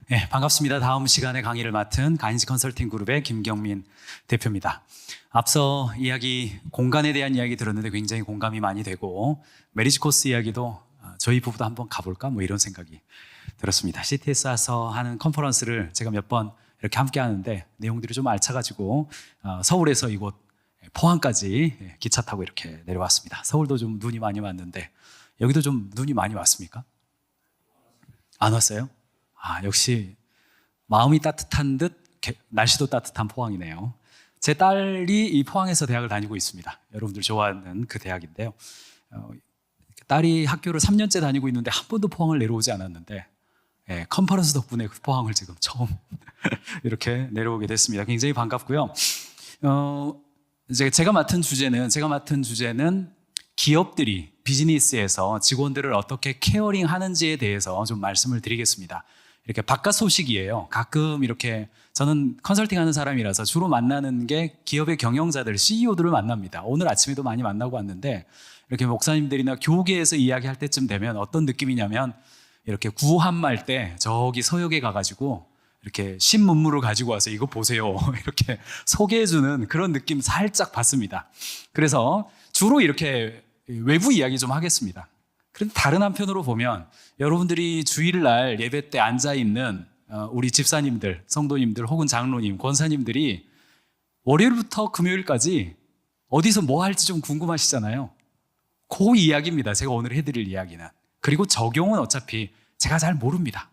네, 반갑습니다. 다음 시간에 강의를 맡은 가인지 컨설팅 그룹의 김경민 대표입니다. 앞서 공간에 대한 이야기 들었는데 굉장히 공감이 많이 되고, 메리지 코스 이야기도 저희 부부도 한번 가볼까? 이런 생각이 들었습니다. CTS에서 하는 컨퍼런스를 제가 몇 번 이렇게 함께 하는데 내용들이 좀 알차가지고 서울에서 이곳 포항까지 기차 타고 이렇게 내려왔습니다. 서울도 좀 눈이 많이 왔는데 여기도 좀 눈이 많이 왔습니까? 안 왔어요? 역시 마음이 따뜻한 듯 날씨도 따뜻한 포항이네요. 제 딸이 이 포항에서 대학을 다니고 있습니다. 여러분들 좋아하는 그 대학인데요. 딸이 학교를 3년째 다니고 있는데 한 번도 포항을 내려오지 않았는데 컨퍼런스 덕분에 포항을 지금 처음 이렇게 내려오게 됐습니다. 굉장히 반갑고요. 이제 제가 맡은 주제는 기업들이 비즈니스에서 직원들을 어떻게 케어링 하는지에 대해서 좀 말씀을 드리겠습니다. 이렇게 바깥 소식이에요. 가끔 이렇게 저는 컨설팅 하는 사람이라서 주로 만나는 게 기업의 경영자들, CEO들을 만납니다. 오늘 아침에도 많이 만나고 왔는데 이렇게 목사님들이나 교계에서 이야기할 때쯤 되면 어떤 느낌이냐면 이렇게 구한말 때 저기 서역에 가가지고 이렇게 신문물을 가지고 와서 이거 보세요. 이렇게 소개해주는 그런 느낌 살짝 받습니다. 그래서 주로 이렇게 외부 이야기 좀 하겠습니다. 그런데 다른 한편으로 보면 여러분들이 주일날 예배 때 앉아있는 우리 집사님들, 성도님들 혹은 장로님, 권사님들이 월요일부터 금요일까지 어디서 뭐 할지 좀 궁금하시잖아요. 그 이야기입니다. 제가 오늘 해드릴 이야기는. 그리고 적용은 어차피 제가 잘 모릅니다.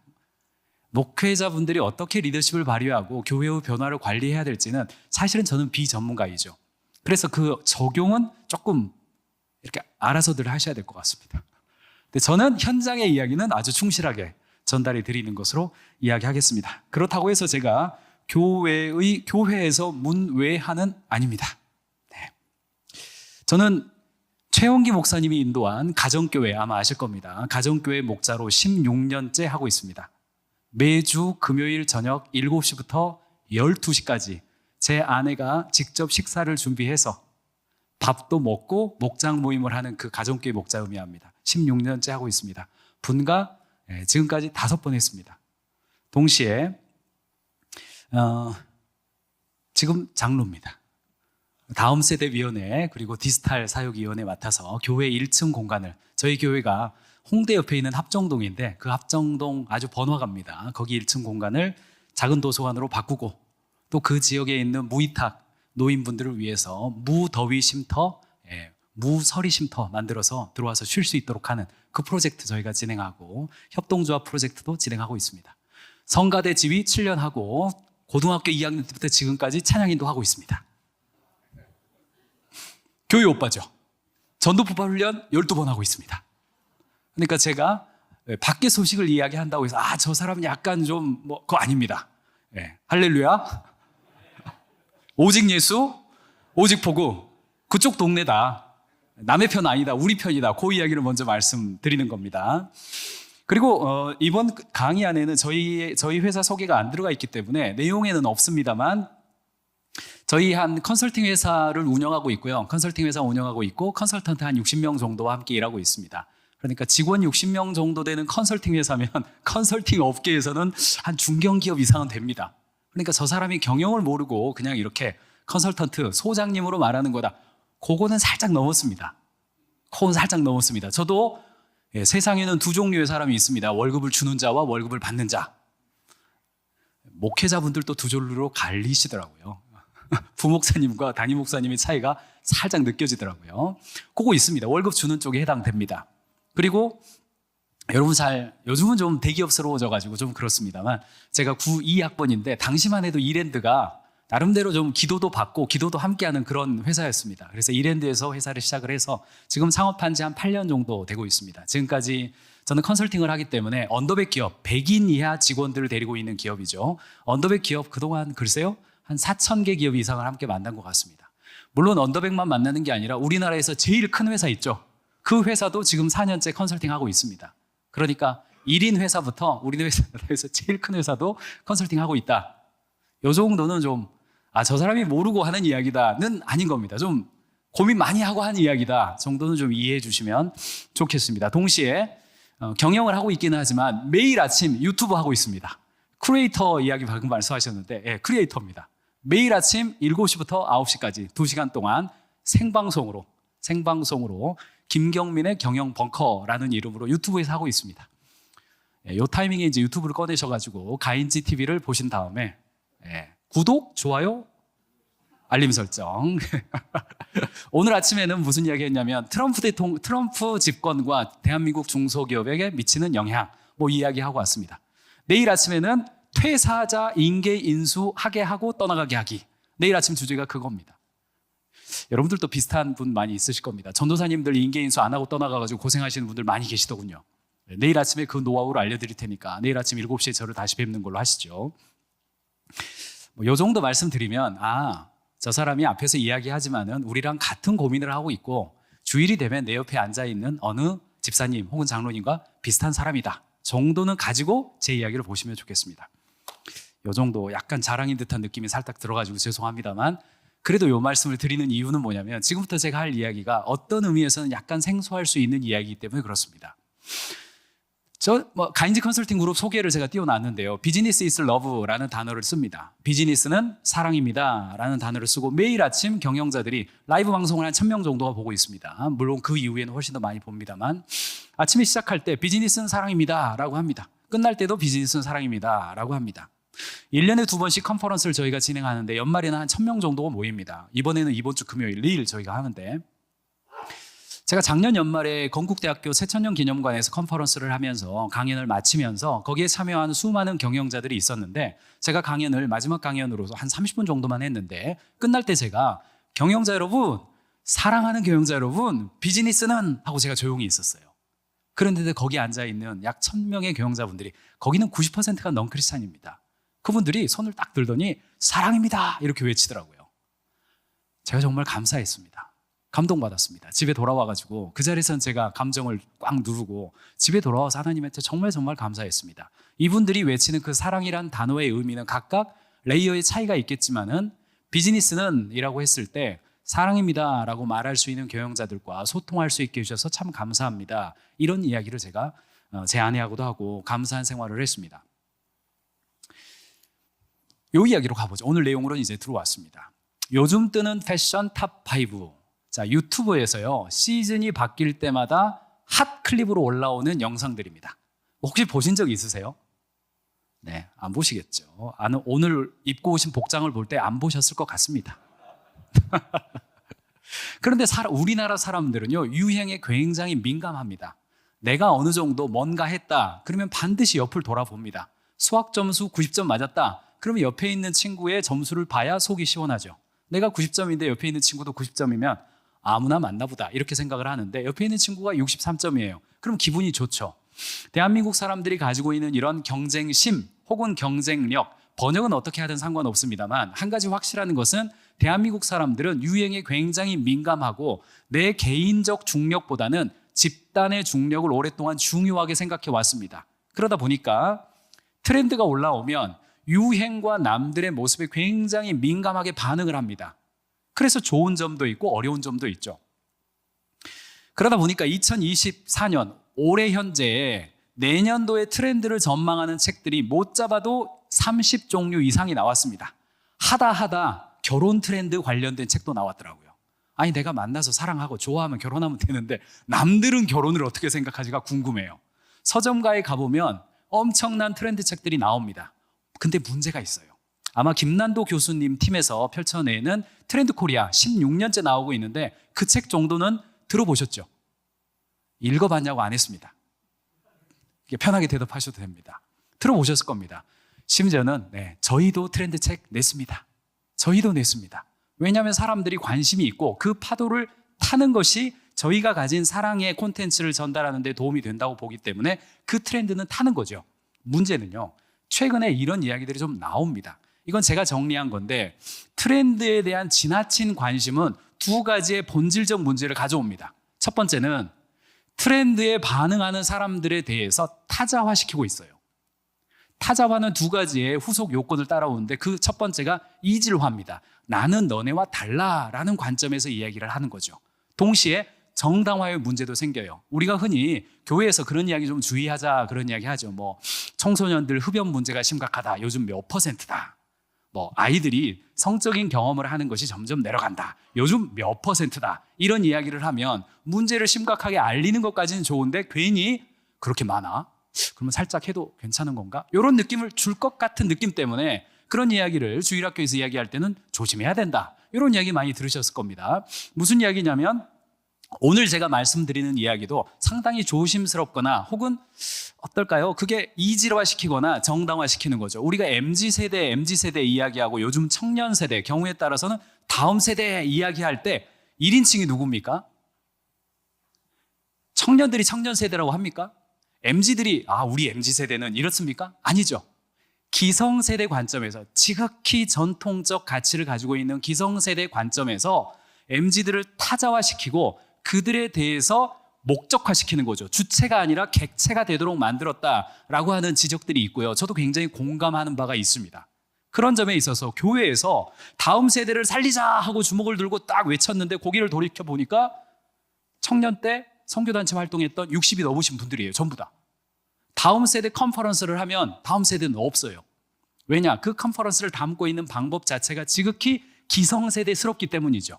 목회자분들이 어떻게 리더십을 발휘하고 교회의 변화를 관리해야 될지는 사실은 저는 비전문가이죠. 그래서 그 적용은 조금 이렇게 알아서들 하셔야 될 것 같습니다. 근데 저는 현장의 이야기는 아주 충실하게 전달해 드리는 것으로 이야기하겠습니다. 그렇다고 해서 제가 교회에서 문외하는 아닙니다. 네. 저는 최원기 목사님이 인도한 가정교회 아마 아실 겁니다. 가정교회 목자로 16년째 하고 있습니다. 매주 금요일 저녁 7시부터 12시까지 제 아내가 직접 식사를 준비해서 밥도 먹고 목장 모임을 하는 그 가정교회 목자음이 합니다. 16년째 하고 있습니다. 분가 지금까지 5번 했습니다. 동시에 지금 장로입니다. 다음 세대 위원회 그리고 디지털 사역위원회 맡아서 교회 1층 공간을, 저희 교회가 홍대 옆에 있는 합정동인데 그 합정동 아주 번화가입니다. 거기 1층 공간을 작은 도서관으로 바꾸고 또 그 지역에 있는 무위탁 노인분들을 위해서 무더위 쉼터, 무서리 쉼터 만들어서 들어와서 쉴 수 있도록 하는 그 프로젝트 저희가 진행하고 협동조합 프로젝트도 진행하고 있습니다. 성가대 지휘 7년 하고 고등학교 2학년 때부터 지금까지 찬양인도 하고 있습니다. 교회 오빠죠. 전도폭발 훈련 12번 하고 있습니다. 그러니까 제가 밖에 소식을 이야기한다고 해서 저 사람은 약간 좀 그거 아닙니다. 할렐루야. 오직 예수, 오직 보고 그쪽 동네다. 남의 편 아니다. 우리 편이다. 그 이야기를 먼저 말씀드리는 겁니다. 그리고 이번 강의 안에는 저희 회사 소개가 안 들어가 있기 때문에 내용에는 없습니다만 저희 한 컨설팅 회사를 운영하고 있고요. 컨설팅 회사 운영하고 있고 컨설턴트 한 60명 정도와 함께 일하고 있습니다. 그러니까 직원 60명 정도 되는 컨설팅 회사면 컨설팅 업계에서는 한 중견기업 이상은 됩니다. 그러니까 저 사람이 경영을 모르고 그냥 이렇게 컨설턴트 소장님으로 말하는 거다. 그거는 살짝 넘었습니다. 그건 살짝 넘었습니다. 저도 세상에는 두 종류의 사람이 있습니다. 월급을 주는 자와 월급을 받는 자. 목회자분들도 두 종류로 갈리시더라고요. 부목사님과 담임 목사님의 차이가 살짝 느껴지더라고요. 그거 있습니다. 월급 주는 쪽에 해당됩니다. 그리고 여러분 요즘은 좀 대기업스러워져가지고 좀 그렇습니다만 제가 92학번인데 당시만 해도 이랜드가 나름대로 좀 기도도 받고 기도도 함께하는 그런 회사였습니다. 그래서 이랜드에서 회사를 시작을 해서 지금 창업한 지 한 8년 정도 되고 있습니다. 지금까지 저는 컨설팅을 하기 때문에 언더백 기업, 100인 이하 직원들을 데리고 있는 기업이죠. 언더백 기업 그동안 글쎄요 한 4,000개 기업 이상을 함께 만난 것 같습니다. 물론 언더백만 만나는 게 아니라 우리나라에서 제일 큰 회사 있죠. 그 회사도 지금 4년째 컨설팅하고 있습니다. 그러니까 1인 회사부터 우리나라에서 제일 큰 회사도 컨설팅하고 있다. 이 정도는 좀 저 사람이 모르고 하는 이야기다는 아닌 겁니다. 좀 고민 많이 하고 하는 이야기다 정도는 좀 이해해 주시면 좋겠습니다. 동시에 경영을 하고 있기는 하지만 매일 아침 유튜브 하고 있습니다. 크리에이터 이야기 방금 말씀하셨는데, 예, 크리에이터입니다. 매일 아침 7시부터 9시까지 2시간 동안 생방송으로 김경민의 경영 벙커라는 이름으로 유튜브에서 하고 있습니다. 예, 이 타이밍에 이제 유튜브를 꺼내셔가지고 가인지 TV를 보신 다음에, 예, 구독, 좋아요, 알림 설정. 오늘 아침에는 무슨 이야기 했냐면 트럼프 집권과 대한민국 중소기업에게 미치는 영향, 뭐 이야기하고 왔습니다. 내일 아침에는 퇴사자 인계 인수하게 하고 떠나가게 하기. 내일 아침 주제가 그겁니다. 여러분들도 비슷한 분 많이 있으실 겁니다. 전도사님들 인계 인수 안 하고 떠나가가지고 고생하시는 분들 많이 계시더군요. 내일 아침에 그 노하우를 알려드릴 테니까 내일 아침 7시에 저를 다시 뵙는 걸로 하시죠. 뭐 요 정도 말씀드리면, 저 사람이 앞에서 이야기하지만은 우리랑 같은 고민을 하고 있고 주일이 되면 내 옆에 앉아있는 어느 집사님 혹은 장로님과 비슷한 사람이다 정도는 가지고 제 이야기를 보시면 좋겠습니다. 요 정도 약간 자랑인 듯한 느낌이 살짝 들어가지고 죄송합니다만, 그래도 요 말씀을 드리는 이유는 뭐냐면 지금부터 제가 할 이야기가 어떤 의미에서는 약간 생소할 수 있는 이야기이기 때문에 그렇습니다. 가인지 컨설팅 그룹 소개를 제가 띄워놨는데요. 비즈니스 is love라는 단어를 씁니다. 비즈니스는 사랑입니다 라는 단어를 쓰고 매일 아침 경영자들이 라이브 방송을 한 1000명 정도가 보고 있습니다. 물론 그 이후에는 훨씬 더 많이 봅니다만, 아침에 시작할 때 비즈니스는 사랑입니다 라고 합니다. 끝날 때도 비즈니스는 사랑입니다 라고 합니다. 1년에 2번씩 컨퍼런스를 저희가 진행하는데 연말에는 한 1000명 정도가 모입니다. 이번에는 이번 주 금요일 내일 저희가 하는데, 제가 작년 연말에 건국대학교 새천년 기념관에서 컨퍼런스를 하면서 강연을 마치면서 거기에 참여한 수많은 경영자들이 있었는데, 제가 강연을 마지막 강연으로 한 30분 정도만 했는데 끝날 때 제가 경영자 여러분, 사랑하는 경영자 여러분, 비즈니스는 하고 제가 조용히 있었어요. 그런데 거기 앉아있는 약 1000명의 경영자분들이, 거기는 90%가 넌크리스찬입니다. 그분들이 손을 딱 들더니 사랑입니다 이렇게 외치더라고요. 제가 정말 감사했습니다. 감동받았습니다. 집에 돌아와가지고 그 자리에서는 제가 감정을 꽉 누르고 집에 돌아와서 하나님한테 정말 감사했습니다. 이분들이 외치는 그 사랑이란 단어의 의미는 각각 레이어의 차이가 있겠지만은, 비즈니스는 이라고 했을 때 사랑입니다 라고 말할 수 있는 경영자들과 소통할 수 있게 해주셔서 참 감사합니다, 이런 이야기를 제가 제 아내하고도 하고 감사한 생활을 했습니다. 이 이야기로 가보죠. 오늘 내용으로는 이제 들어왔습니다. 요즘 뜨는 패션 탑5. 자, 유튜브에서요, 시즌이 바뀔 때마다 핫 클립으로 올라오는 영상들입니다. 혹시 보신 적 있으세요? 네, 안 보시겠죠. 오늘 입고 오신 복장을 볼 때 안 보셨을 것 같습니다. 그런데 우리나라 사람들은요, 유행에 굉장히 민감합니다. 내가 어느 정도 뭔가 했다 그러면 반드시 옆을 돌아봅니다. 수학 점수 90점 맞았다 그러면 옆에 있는 친구의 점수를 봐야 속이 시원하죠. 내가 90점인데 옆에 있는 친구도 90점이면 아무나 맞나 보다 이렇게 생각을 하는데, 옆에 있는 친구가 63점이에요. 그럼 기분이 좋죠. 대한민국 사람들이 가지고 있는 이런 경쟁심 혹은 경쟁력, 번역은 어떻게 하든 상관없습니다만, 한 가지 확실한 것은 대한민국 사람들은 유행에 굉장히 민감하고 내 개인적 중력보다는 집단의 중력을 오랫동안 중요하게 생각해 왔습니다. 그러다 보니까 트렌드가 올라오면 유행과 남들의 모습에 굉장히 민감하게 반응을 합니다. 그래서 좋은 점도 있고 어려운 점도 있죠. 그러다 보니까 2024년 올해 현재 내년도의 트렌드를 전망하는 책들이 못 잡아도 30종류 이상이 나왔습니다. 하다 결혼 트렌드 관련된 책도 나왔더라고요. 아니, 내가 만나서 사랑하고 좋아하면 결혼하면 되는데 남들은 결혼을 어떻게 생각하지가 궁금해요. 서점가에 가보면 엄청난 트렌드 책들이 나옵니다. 근데 문제가 있어요. 아마 김난도 교수님 팀에서 펼쳐내는 트렌드 코리아 16년째 나오고 있는데, 그 책 정도는 들어보셨죠? 읽어봤냐고 안 했습니다. 편하게 대답하셔도 됩니다. 들어보셨을 겁니다. 심지어는 저희도 트렌드 책 냈습니다. 저희도 냈습니다. 왜냐하면 사람들이 관심이 있고 그 파도를 타는 것이 저희가 가진 사랑의 콘텐츠를 전달하는 데 도움이 된다고 보기 때문에 그 트렌드는 타는 거죠. 문제는요, 최근에 이런 이야기들이 좀 나옵니다. 이건 제가 정리한 건데, 트렌드에 대한 지나친 관심은 두 가지의 본질적 문제를 가져옵니다. 첫 번째는 트렌드에 반응하는 사람들에 대해서 타자화시키고 있어요. 타자화는 두 가지의 후속 요건을 따라오는데, 그 첫 번째가 이질화입니다. 나는 너네와 달라라는 관점에서 이야기를 하는 거죠. 동시에 정당화의 문제도 생겨요. 우리가 흔히 교회에서 그런 이야기 좀 주의하자 그런 이야기 하죠. 뭐 청소년들 흡연 문제가 심각하다. 요즘 몇 %다. 뭐 아이들이 성적인 경험을 하는 것이 점점 내려간다. 요즘 몇 %다. 이런 이야기를 하면 문제를 심각하게 알리는 것까지는 좋은데 괜히 그렇게 많아? 그러면 살짝 해도 괜찮은 건가? 이런 느낌을 줄 것 같은 느낌 때문에 그런 이야기를 주일학교에서 이야기할 때는 조심해야 된다. 이런 이야기 많이 들으셨을 겁니다. 무슨 이야기냐면 오늘 제가 말씀드리는 이야기도 상당히 조심스럽거나 혹은 어떨까요? 그게 이질화시키거나 정당화시키는 거죠. 우리가 MZ세대 이야기하고 요즘 청년세대, 경우에 따라서는 다음 세대 이야기할 때 1인칭이 누굽니까? 청년들이 청년세대라고 합니까? MZ들이 우리 MZ세대는 이렇습니까? 아니죠. 기성세대 관점에서 지극히 전통적 가치를 가지고 있는 기성세대 관점에서 MZ들을 타자화시키고 그들에 대해서 목적화시키는 거죠. 주체가 아니라 객체가 되도록 만들었다라고 하는 지적들이 있고요. 저도 굉장히 공감하는 바가 있습니다. 그런 점에 있어서 교회에서 다음 세대를 살리자 하고 주먹을 들고 딱 외쳤는데 고개를 돌이켜 보니까 청년 때 선교단체 활동했던 60이 넘으신 분들이에요. 전부 다. 다음 세대 컨퍼런스를 하면 다음 세대는 없어요. 왜냐? 그 컨퍼런스를 담고 있는 방법 자체가 지극히 기성세대스럽기 때문이죠.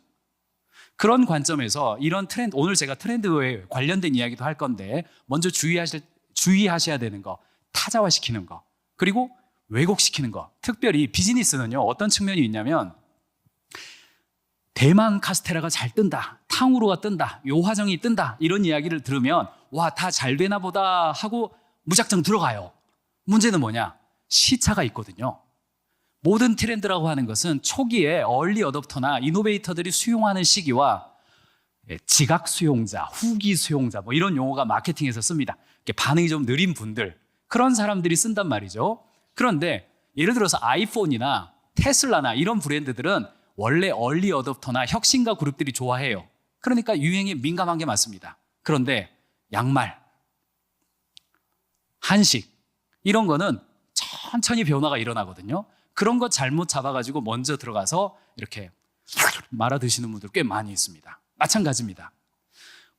그런 관점에서 이런 트렌드, 오늘 제가 트렌드에 관련된 이야기도 할 건데 먼저 주의하셔야 되는 거, 타자화시키는 거, 그리고 왜곡시키는 거. 특별히 비즈니스는요, 어떤 측면이 있냐면 대만 카스테라가 잘 뜬다, 탕후루가 뜬다, 요화정이 뜬다 이런 이야기를 들으면 와, 다 잘 되나 보다 하고 무작정 들어가요. 문제는 뭐냐? 시차가 있거든요. 모든 트렌드라고 하는 것은 초기에 얼리 어댑터나 이노베이터들이 수용하는 시기와 지각 수용자, 후기 수용자 뭐 이런 용어가 마케팅에서 씁니다. 반응이 좀 느린 분들, 그런 사람들이 쓴단 말이죠. 그런데 예를 들어서 아이폰이나 테슬라나 이런 브랜드들은 원래 얼리 어댑터나 혁신가 그룹들이 좋아해요. 그러니까 유행에 민감한 게 맞습니다. 그런데 양말, 한식 이런 거는 천천히 변화가 일어나거든요. 그런 거 잘못 잡아가지고 먼저 들어가서 이렇게 말아 드시는 분들 꽤 많이 있습니다. 마찬가지입니다.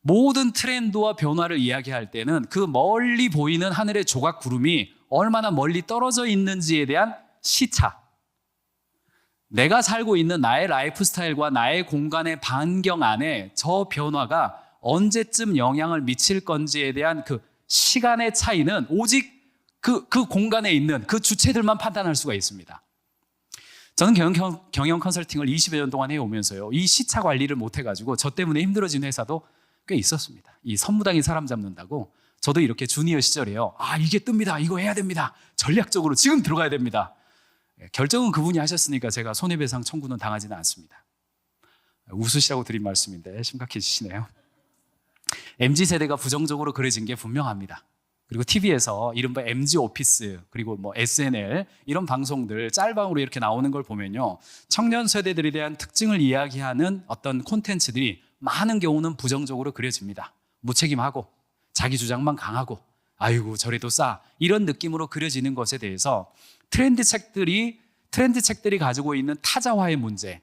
모든 트렌드와 변화를 이야기할 때는 그 멀리 보이는 하늘의 조각 구름이 얼마나 멀리 떨어져 있는지에 대한 시차, 내가 살고 있는 나의 라이프 스타일과 나의 공간의 반경 안에 저 변화가 언제쯤 영향을 미칠 건지에 대한 그 시간의 차이는 오직 그 공간에 있는 그 주체들만 판단할 수가 있습니다. 저는 경영 컨설팅을 20여 년 동안 해오면서요, 이 시차 관리를 못해가지고 저 때문에 힘들어진 회사도 꽤 있었습니다. 이 선무당이 사람 잡는다고 저도 이렇게 주니어 시절에요, 이게 뜹니다, 이거 해야 됩니다, 전략적으로 지금 들어가야 됩니다. 결정은 그분이 하셨으니까 제가 손해배상 청구는 당하지는 않습니다. 웃으시라고 드린 말씀인데 심각해지시네요. MZ세대가 부정적으로 그려진 게 분명합니다. 그리고 TV에서 이른바 MZ 오피스, 그리고 뭐 SNL 이런 방송들 짤방으로 이렇게 나오는 걸 보면요, 청년 세대들에 대한 특징을 이야기하는 어떤 콘텐츠들이 많은 경우는 부정적으로 그려집니다. 무책임하고 자기 주장만 강하고 아이고 저래도 싸 이런 느낌으로 그려지는 것에 대해서 트렌드 책들이 가지고 있는 타자화의 문제,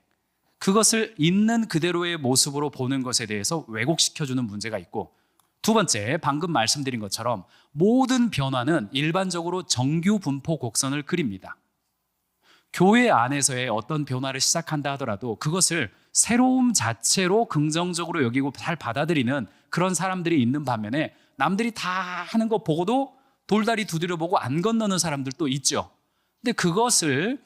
그것을 있는 그대로의 모습으로 보는 것에 대해서 왜곡시켜주는 문제가 있고, 두 번째, 방금 말씀드린 것처럼 모든 변화는 일반적으로 정규 분포 곡선을 그립니다. 교회 안에서의 어떤 변화를 시작한다 하더라도 그것을 새로움 자체로 긍정적으로 여기고 잘 받아들이는 그런 사람들이 있는 반면에 남들이 다 하는 거 보고도 돌다리 두드려 보고 안 건너는 사람들도 있죠. 근데 그것을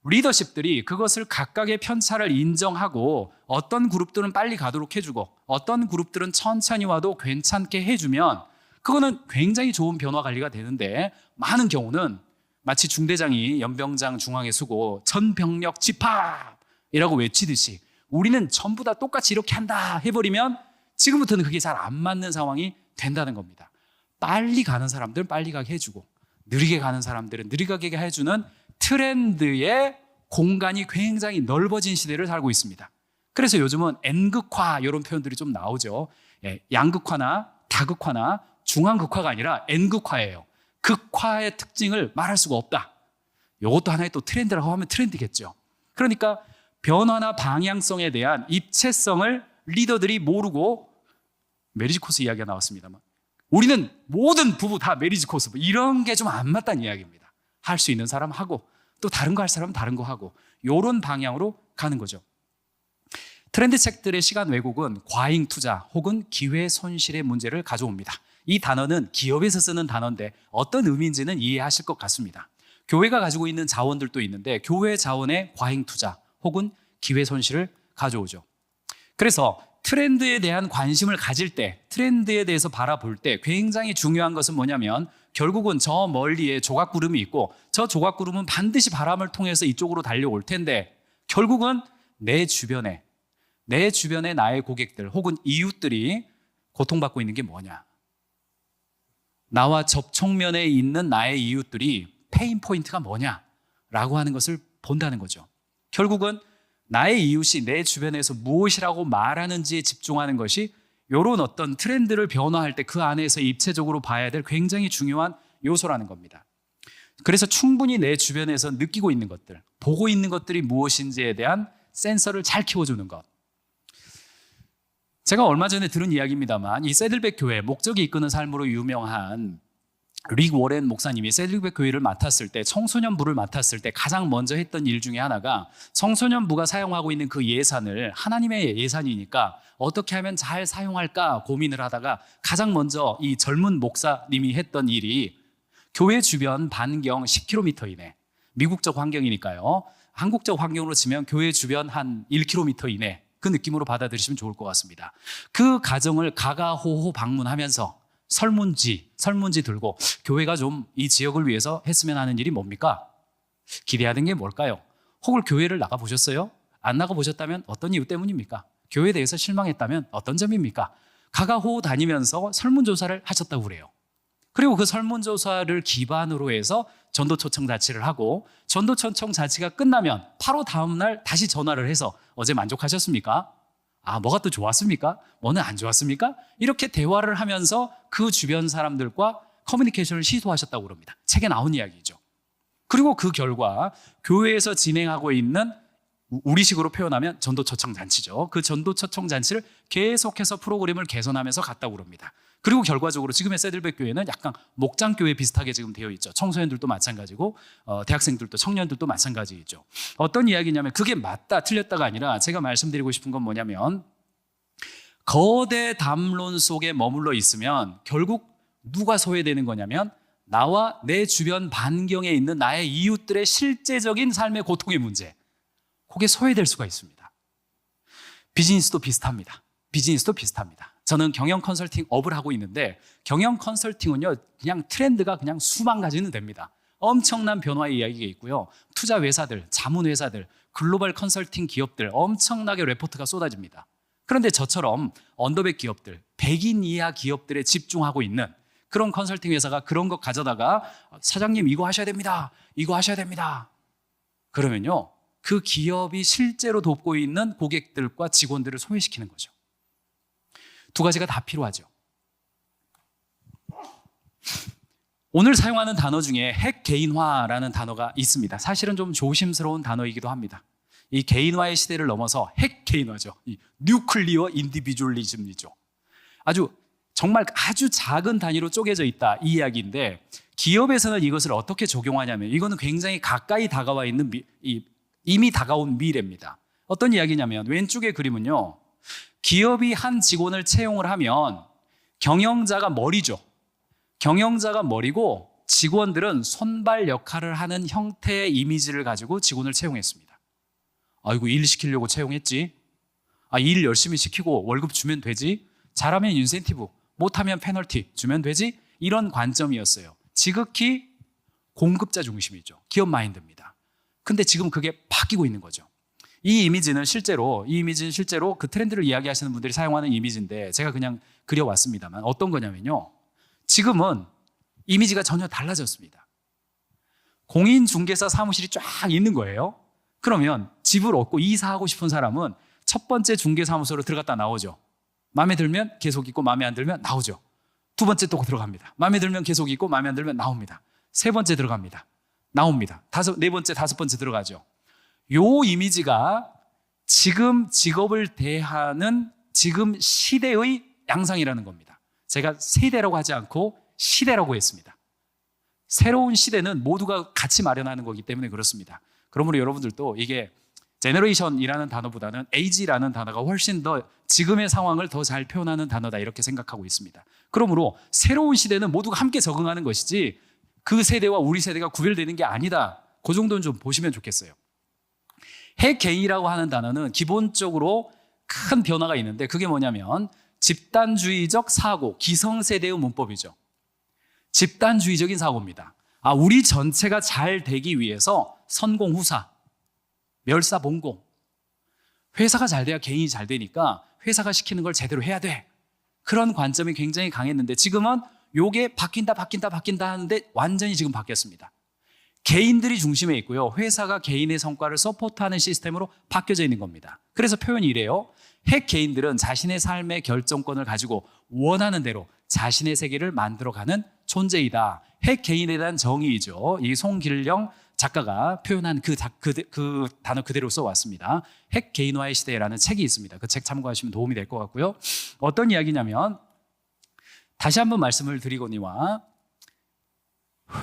리더십들이 그것을 각각의 편차를 인정하고 어떤 그룹들은 빨리 가도록 해주고 어떤 그룹들은 천천히 와도 괜찮게 해주면 그거는 굉장히 좋은 변화 관리가 되는데, 많은 경우는 마치 중대장이 연병장 중앙에 서고 전병력 집합이라고 외치듯이 우리는 전부 다 똑같이 이렇게 한다 해버리면 지금부터는 그게 잘 안 맞는 상황이 된다는 겁니다. 빨리 가는 사람들은 빨리 가게 해주고 느리게 가는 사람들은 느리게 가게 해주는 트렌드의 공간이 굉장히 넓어진 시대를 살고 있습니다. 그래서 요즘은 N극화 이런 표현들이 좀 나오죠. 양극화나 다극화나 중앙극화가 아니라 N극화예요. 극화의 특징을 말할 수가 없다. 이것도 하나의 또 트렌드라고 하면 트렌드겠죠. 그러니까 변화나 방향성에 대한 입체성을 리더들이 모르고 메리지 코스 이야기가 나왔습니다만 우리는 모든 부부 다 메리지 코스 이런 게 좀 안 맞다는 이야기입니다. 할 수 있는 사람 하고 또 다른 거 할 사람은 다른 거 하고 이런 방향으로 가는 거죠. 트렌드 책들의 시간 왜곡은 과잉 투자 혹은 기회 손실의 문제를 가져옵니다. 이 단어는 기업에서 쓰는 단어인데 어떤 의미인지는 이해하실 것 같습니다. 교회가 가지고 있는 자원들도 있는데 교회 자원의 과잉 투자 혹은 기회 손실을 가져오죠. 그래서 트렌드에 대한 관심을 가질 때, 트렌드에 대해서 바라볼 때 굉장히 중요한 것은 뭐냐면 결국은 저 멀리에 조각구름이 있고 저 조각구름은 반드시 바람을 통해서 이쪽으로 달려올 텐데 결국은 내 주변에 나의 고객들 혹은 이웃들이 고통받고 있는 게 뭐냐? 나와 접촉면에 있는 나의 이웃들이 페인 포인트가 뭐냐라고 하는 것을 본다는 거죠. 결국은 나의 이웃이 내 주변에서 무엇이라고 말하는지에 집중하는 것이 이런 어떤 트렌드를 변화할 때 그 안에서 입체적으로 봐야 될 굉장히 중요한 요소라는 겁니다. 그래서 충분히 내 주변에서 느끼고 있는 것들, 보고 있는 것들이 무엇인지에 대한 센서를 잘 키워주는 것. 제가 얼마 전에 들은 이야기입니다만 이 세들백 교회, 목적이 이끄는 삶으로 유명한 릭 워렌 목사님이 세들백 교회를 맡았을 때, 청소년부를 맡았을 때 가장 먼저 했던 일 중에 하나가 청소년부가 사용하고 있는 그 예산을 하나님의 예산이니까 어떻게 하면 잘 사용할까 고민을 하다가 가장 먼저 이 젊은 목사님이 했던 일이 교회 주변 반경 10km 이내, 미국적 환경이니까요, 한국적 환경으로 치면 교회 주변 한 1km 이내, 그 느낌으로 받아들이시면 좋을 것 같습니다. 그 가정을 가가호호 방문하면서 설문지 들고 교회가 좀 이 지역을 위해서 했으면 하는 일이 뭡니까? 기대하는 게 뭘까요? 혹은 교회를 나가보셨어요? 안 나가보셨다면 어떤 이유 때문입니까? 교회에 대해서 실망했다면 어떤 점입니까? 가가호호 다니면서 설문조사를 하셨다고 그래요. 그리고 그 설문조사를 기반으로 해서 전도초청 자치를 하고 전도초청 자치가 끝나면 바로 다음날 다시 전화를 해서 어제 만족하셨습니까? 뭐가 또 좋았습니까? 뭐는 안 좋았습니까? 이렇게 대화를 하면서 그 주변 사람들과 커뮤니케이션을 시도하셨다고 그럽니다. 책에 나온 이야기죠. 그리고 그 결과 교회에서 진행하고 있는 우리식으로 표현하면 전도초청 잔치죠. 그 전도초청 잔치를 계속해서 프로그램을 개선하면서 갔다고 그럽니다. 그리고 결과적으로 지금의 세들백 교회는 약간 목장교회 비슷하게 지금 되어 있죠. 청소년들도 마찬가지고 대학생들도 청년들도 마찬가지이죠. 어떤 이야기냐면 그게 맞다 틀렸다가 아니라 제가 말씀드리고 싶은 건 뭐냐면 거대 담론 속에 머물러 있으면 결국 누가 소외되는 거냐면 나와 내 주변 반경에 있는 나의 이웃들의 실제적인 삶의 고통의 문제, 그게 소외될 수가 있습니다. 비즈니스도 비슷합니다. 저는 경영 컨설팅 업을 하고 있는데 경영 컨설팅은요, 그냥 트렌드가 그냥 수만 가지는 됩니다. 엄청난 변화의 이야기가 있고요. 투자 회사들, 자문 회사들, 글로벌 컨설팅 기업들 엄청나게 레포트가 쏟아집니다. 그런데 저처럼 언더백 기업들, 100인 이하 기업들에 집중하고 있는 그런 컨설팅 회사가 그런 것 가져다가 사장님 이거 하셔야 됩니다. 그러면요, 그 기업이 실제로 돕고 있는 고객들과 직원들을 소외시키는 거죠. 두 가지가 다 필요하죠. 오늘 사용하는 단어 중에 핵 개인화라는 단어가 있습니다. 사실은 좀 조심스러운 단어이기도 합니다. 이 개인화의 시대를 넘어서 핵 개인화죠. 이 뉴클리어 인디비주얼리즘이죠. 정말 아주 작은 단위로 쪼개져 있다, 이 이야기인데 기업에서는 이것을 어떻게 적용하냐면 이거는 굉장히 가까이 다가와 있는 이미 다가온 미래입니다. 어떤 이야기냐면 왼쪽의 그림은요, 기업이 한 직원을 채용을 하면 경영자가 머리죠. 경영자가 머리고 직원들은 손발 역할을 하는 형태의 이미지를 가지고 직원을 채용했습니다. 아이고, 일 시키려고 채용했지. 일 열심히 시키고 월급 주면 되지. 잘하면 인센티브, 못하면 페널티 주면 되지. 이런 관점이었어요. 지극히 공급자 중심이죠. 기업 마인드입니다. 근데 지금 그게 바뀌고 있는 거죠. 이 이미지는 실제로 그 트렌드를 이야기하시는 분들이 사용하는 이미지인데 제가 그냥 그려왔습니다만 어떤 거냐면요, 지금은 이미지가 전혀 달라졌습니다. 공인중개사 사무실이 쫙 있는 거예요. 그러면 집을 얻고 이사하고 싶은 사람은 첫 번째 중개사무소로 들어갔다 나오죠. 마음에 들면 계속 있고 마음에 안 들면 나오죠. 두 번째 또 들어갑니다. 마음에 들면 계속 있고 마음에 안 들면 나옵니다. 세 번째 들어갑니다. 나옵니다. 네 번째, 다섯 번째 들어가죠. 요 이미지가 지금 직업을 대하는 지금 시대의 양상이라는 겁니다. 제가 세대라고 하지 않고 시대라고 했습니다. 새로운 시대는 모두가 같이 마련하는 거기 때문에 그렇습니다. 그러므로 여러분들도 이게 제너레이션이라는 단어보다는 에이지라는 단어가 훨씬 더 지금의 상황을 더 잘 표현하는 단어다 이렇게 생각하고 있습니다. 그러므로 새로운 시대는 모두가 함께 적응하는 것이지 그 세대와 우리 세대가 구별되는 게 아니다. 그 정도는 좀 보시면 좋겠어요. 핵개인이라고 하는 단어는 기본적으로 큰 변화가 있는데 그게 뭐냐면 집단주의적 사고, 기성세대의 문법이죠. 집단주의적인 사고입니다. 우리 전체가 잘 되기 위해서 선공후사, 멸사봉공. 회사가 잘 돼야 개인이 잘 되니까 회사가 시키는 걸 제대로 해야 돼. 그런 관점이 굉장히 강했는데 지금은 요게 바뀐다 하는데 완전히 지금 바뀌었습니다. 개인들이 중심에 있고요. 회사가 개인의 성과를 서포트하는 시스템으로 바뀌어져 있는 겁니다. 그래서 표현이 이래요. 핵 개인들은 자신의 삶의 결정권을 가지고 원하는 대로 자신의 세계를 만들어가는 존재이다. 핵 개인에 대한 정의이죠. 이 송길령 작가가 표현한 그 단어 그대로 써왔습니다. 핵 개인화의 시대라는 책이 있습니다. 그 책 참고하시면 도움이 될 것 같고요. 어떤 이야기냐면 다시 한번 말씀을 드리거니와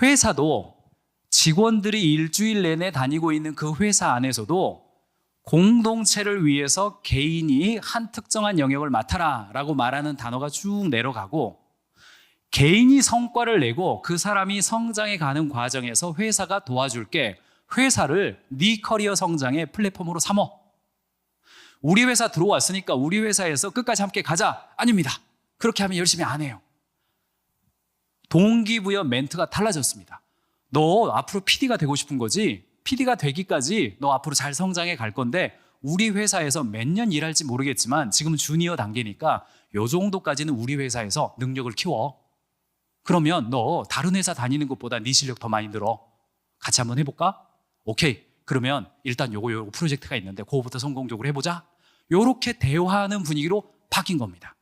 회사도 직원들이 일주일 내내 다니고 있는 그 회사 안에서도 공동체를 위해서 개인이 한 특정한 영역을 맡아라 라고 말하는 단어가 쭉 내려가고 개인이 성과를 내고 그 사람이 성장해 가는 과정에서 회사가 도와줄게. 회사를 네 커리어 성장의 플랫폼으로 삼어. 우리 회사 들어왔으니까 우리 회사에서 끝까지 함께 가자. 아닙니다. 그렇게 하면 열심히 안 해요. 동기부여 멘트가 달라졌습니다. 너 앞으로 PD가 되고 싶은 거지? PD가 되기까지 너 앞으로 잘 성장해 갈 건데 우리 회사에서 몇 년 일할지 모르겠지만 지금은 주니어 단계니까 요 정도까지는 우리 회사에서 능력을 키워. 그러면 너 다른 회사 다니는 것보다 네 실력 더 많이 늘어. 같이 한번 해볼까? 오케이. 그러면 일단 요거 프로젝트가 있는데 그거부터 성공적으로 해보자. 요렇게 대화하는 분위기로 바뀐 겁니다.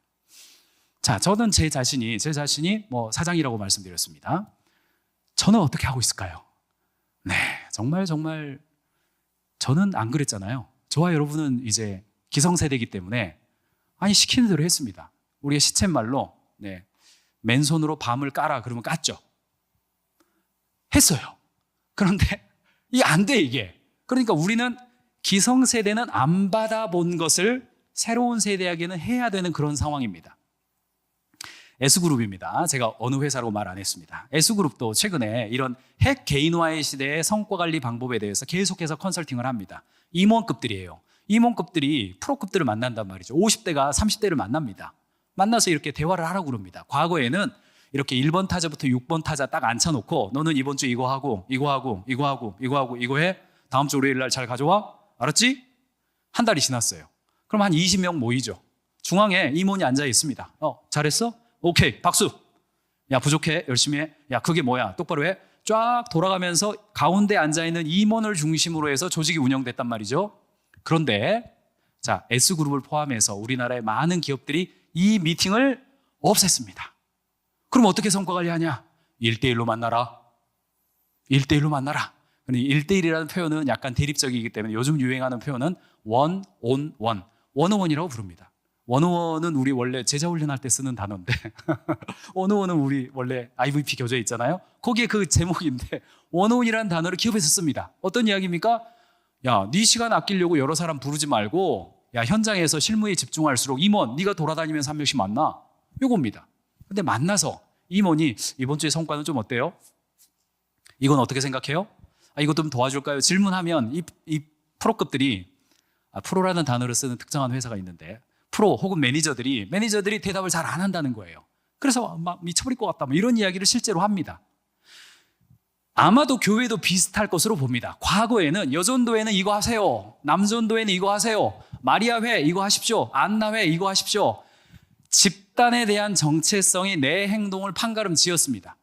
자, 저는 제 자신이 뭐 사장이라고 말씀드렸습니다. 저는 어떻게 하고 있을까요? 네, 정말 저는 안 그랬잖아요. 저와 여러분은 이제 기성세대이기 때문에 시키는 대로 했습니다. 우리의 시쳇말로 맨손으로 밤을 까라 그러면 깠죠. 했어요. 그런데 이게 안 돼 이게. 그러니까 우리는 기성세대는 안 받아본 것을 새로운 세대에게는 해야 되는 그런 상황입니다. S그룹입니다. 제가 어느 회사라고 말 안 했습니다. S그룹도 최근에 이런 핵 개인화의 시대의 성과관리 방법에 대해서 계속해서 컨설팅을 합니다. 임원급들이에요. 임원급들이 프로급들을 만난단 말이죠. 50대가 30대를 만납니다. 만나서 이렇게 대화를 하라고 그럽니다. 과거에는 이렇게 1번 타자부터 6번 타자 딱 앉혀놓고 너는 이번 주 이거 하고 이거 해. 다음 주 월요일 날 잘 가져와. 알았지? 한 달이 지났어요. 그럼 한 20명 모이죠. 중앙에 임원이 앉아 있습니다. 잘했어? 오케이, 박수. 야, 부족해. 열심히 해. 야, 그게 뭐야? 똑바로 해. 쫙 돌아가면서 가운데 앉아있는 임원을 중심으로 해서 조직이 운영됐단 말이죠. 그런데 자, S그룹을 포함해서 우리나라의 많은 기업들이 이 미팅을 없앴습니다. 그럼 어떻게 성과 관리하냐? 1대1로 만나라. 1대1로 만나라. 1대1이라는 표현은 약간 대립적이기 때문에 요즘 유행하는 표현은 원온원, 원어원이라고 부릅니다. 원어원은 우리 원래 제자 훈련할 때 쓰는 단어인데 원어원은 우리 원래 IVP 교재에 있잖아요. 거기에 그 제목인데 원어원이라는 단어를 기업에서 씁니다. 어떤 이야기입니까? 야, 네 시간 아끼려고 여러 사람 부르지 말고 야, 현장에서 실무에 집중할수록 임원 네가 돌아다니면서 한 명씩 만나. 요겁니다. 근데 만나서 임원이 이번 주에 성과는 좀 어때요? 이건 어떻게 생각해요? 이것 좀 도와줄까요? 질문하면 이 프로급들이 프로라는 단어를 쓰는 특정한 회사가 있는데 프로 혹은 매니저들이 대답을 잘 안 한다는 거예요. 그래서 막 미쳐버릴 것 같다. 이런 이야기를 실제로 합니다. 아마도 교회도 비슷할 것으로 봅니다. 과거에는 여전도에는 이거 하세요. 남전도에는 이거 하세요. 마리아회 이거 하십시오. 안나회 이거 하십시오. 집단에 대한 정체성이 내 행동을 판가름 지었습니다.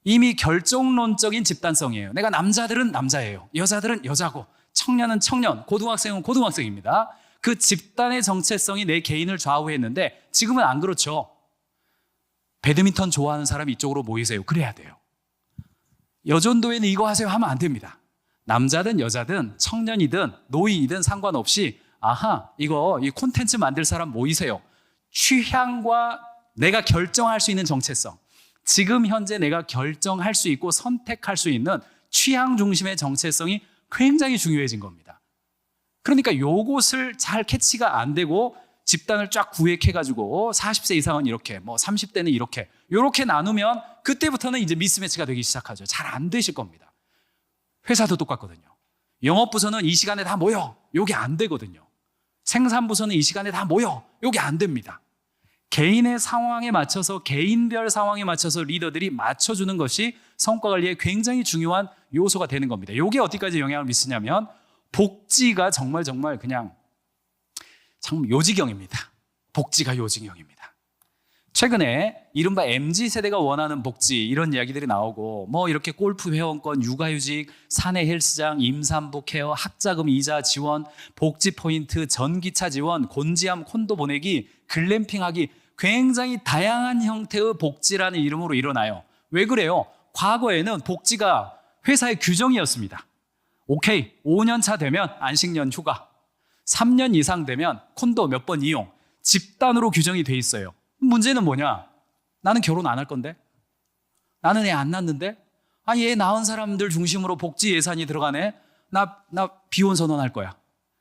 이미 결정론적인 집단성이에요. 내가 남자들은 남자예요. 여자들은 여자고 청년은 청년, 고등학생은 고등학생입니다. 그 집단의 정체성이 내 개인을 좌우했는데 지금은 안 그렇죠. 배드민턴 좋아하는 사람이 이쪽으로 모이세요. 그래야 돼요. 여전도에는 이거 하세요 하면 안 됩니다. 남자든 여자든 청년이든 노인이든 상관없이 이 콘텐츠 만들 사람 모이세요. 취향과 내가 결정할 수 있는 정체성, 지금 현재 내가 결정할 수 있고 선택할 수 있는 취향 중심의 정체성이 굉장히 중요해진 겁니다. 그러니까 요것을 잘 캐치가 안 되고 집단을 쫙 구획해가지고 40세 이상은 이렇게, 뭐 30대는 이렇게 나누면 그때부터는 이제 미스매치가 되기 시작하죠. 잘 안 되실 겁니다. 회사도 똑같거든요. 영업부서는 이 시간에 다 모여. 요게 안 되거든요. 생산부서는 이 시간에 다 모여. 요게 안 됩니다. 개인의 상황에 맞춰서, 개인별 상황에 맞춰서 리더들이 맞춰주는 것이 성과 관리에 굉장히 중요한 요소가 되는 겁니다. 요게 어디까지 영향을 미치냐면 복지가 정말 그냥 참 요지경입니다. 복지가 요지경입니다. 최근에 이른바 MZ세대가 원하는 복지 이런 이야기들이 나오고 뭐 이렇게 골프 회원권, 육아휴직, 사내 헬스장, 임산부 케어, 학자금 이자 지원, 복지 포인트, 전기차 지원, 곤지암 콘도 보내기, 글램핑하기 굉장히 다양한 형태의 복지라는 이름으로 일어나요. 왜 그래요? 과거에는 복지가 회사의 규정이었습니다. 오케이, 5년 차 되면 안식년 휴가, 3년 이상 되면 콘도 몇 번 이용, 집단으로 규정이 돼 있어요. 문제는 뭐냐? 나는 결혼 안 할 건데? 나는 애 안 낳는데? 아니, 애 낳은 사람들 중심으로 복지 예산이 들어가네? 나 비혼 선언할 거야.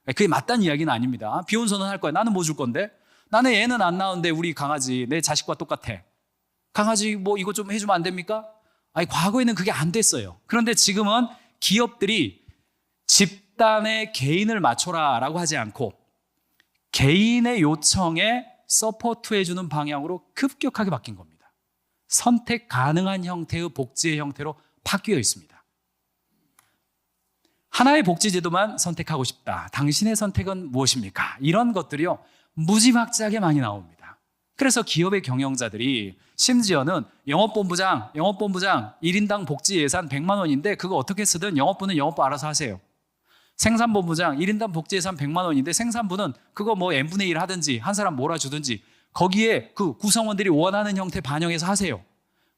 그게 맞다는 이야기는 아닙니다. 비혼 선언할 거야. 나는 뭐 줄 건데? 나는 애는 안 낳은데 우리 강아지, 내 자식과 똑같아. 강아지 뭐 이거 좀 해주면 안 됩니까? 아니, 과거에는 그게 안 됐어요. 그런데 지금은 기업들이 집단의 개인을 맞춰라 라고 하지 않고 개인의 요청에 서포트해주는 방향으로 급격하게 바뀐 겁니다. 선택 가능한 형태의 복지의 형태로 바뀌어 있습니다. 하나의 복지제도만 선택하고 싶다. 당신의 선택은 무엇입니까? 이런 것들이요, 무지막지하게 많이 나옵니다. 그래서 기업의 경영자들이 심지어는 영업본부장 1인당 복지 예산 100만 원인데 그거 어떻게 쓰든 영업부는 영업부 알아서 하세요. 생산본부장 1인당 복지 예산 100만 원인데 생산부는 그거 뭐 n분의 1 하든지 한 사람 몰아주든지 거기에 그 구성원들이 원하는 형태 반영해서 하세요.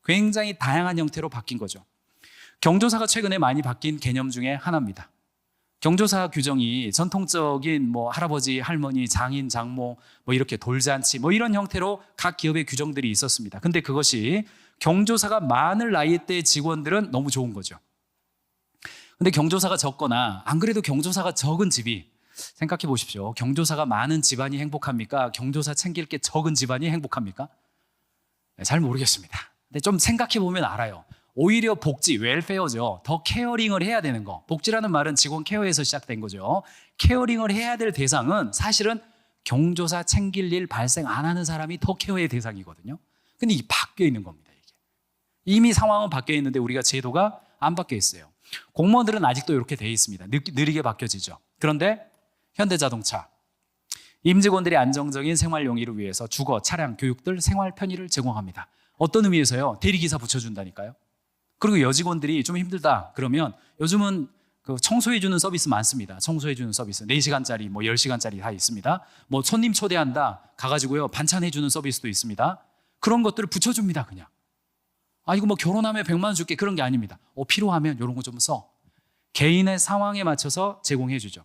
굉장히 다양한 형태로 바뀐 거죠. 경조사가 최근에 많이 바뀐 개념 중에 하나입니다. 경조사 규정이 전통적인 뭐 할아버지, 할머니, 장인, 장모, 뭐 이렇게 돌잔치 뭐 이런 형태로 각 기업의 규정들이 있었습니다. 근데 그것이 경조사가 많을 나이대의 직원들은 너무 좋은 거죠. 근데 경조사가 적거나 안 그래도 경조사가 적은 집이, 생각해 보십시오. 경조사가 많은 집안이 행복합니까? 경조사 챙길 게 적은 집안이 행복합니까? 네, 잘 모르겠습니다. 근데 좀 생각해 보면 알아요. 오히려 복지, 웰페어죠. 더 케어링을 해야 되는 거. 복지라는 말은 직원 케어에서 시작된 거죠. 케어링을 해야 될 대상은 사실은 경조사 챙길 일 발생 안 하는 사람이 더 케어의 대상이거든요. 근데 이게 바뀌어 있는 겁니다. 이게. 이미 상황은 바뀌어 있는데 우리가 제도가 안 바뀌어 있어요. 공무원들은 아직도 이렇게 돼 있습니다. 느리게 바뀌어지죠. 그런데 현대자동차, 임직원들의 안정적인 생활 용이를 위해서 주거, 차량, 교육들, 생활 편의를 제공합니다. 어떤 의미에서요? 대리기사 붙여준다니까요. 그리고 여직원들이 좀 힘들다 그러면 요즘은 그 청소해주는 서비스 많습니다. 청소해주는 서비스 4시간짜리 뭐 10시간짜리 다 있습니다. 뭐 손님 초대한다 가가지고요 반찬해주는 서비스도 있습니다. 그런 것들을 붙여줍니다. 그냥 이거 뭐 결혼하면 100만 원 줄게 그런 게 아닙니다. 필요하면 이런 거 좀 써. 개인의 상황에 맞춰서 제공해주죠.